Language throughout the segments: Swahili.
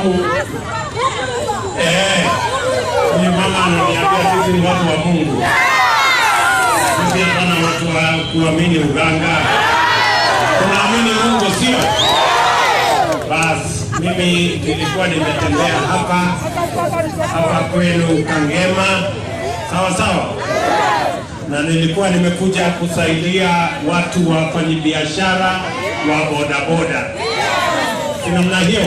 sababu ni mama ananiambia sisi ni watu wa Mungu. Sisi hapana watu wa kuamini uganga. Tunaamini Mungu, sio? Basi mimi nilikuwa nimetembea hapa kwenu Kangema, sawa, na nilikuwa nimekuja kusaidia watu wafanyabiashara wa bodaboda. Namna hiyo.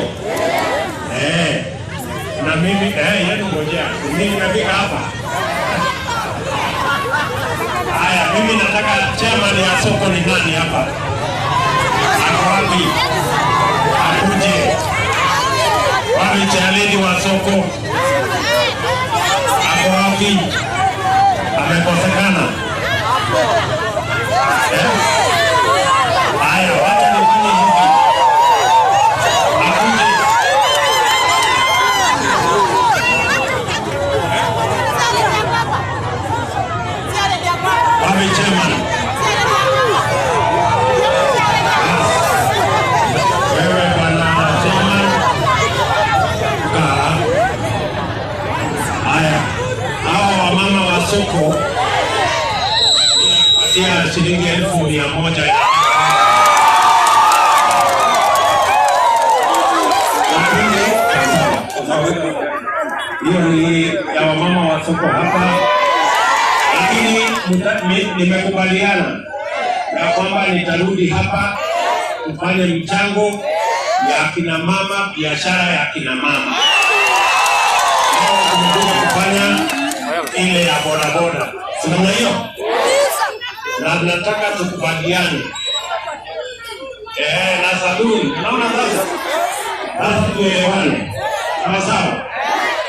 Na mimi yenu ngoja. Mimi nafika hapa. Haya, mimi nataka chairman ya soko ni nani hapa? Ako wapi? Akuje. Wapi chaleni wa soko? Ako wapi? Amekosekana. Haya, wacha nifanye hivi. Akuje. Wapi chairman? Wewe bwana chairman. Haya, hawa wamama wa soko ya shilingi 1,100. Hiyo ni ya wamama wa soko hapa, lakini nimekubaliana na kwamba nitarudi hapa kufanya mchango ya kina mama, biashara ya kina mama. Tumekuja kufanya ile ya bodaboda, sina hiyo, na nataka tukubaliane na saluni. Unaona sasa tuelewane, sawa?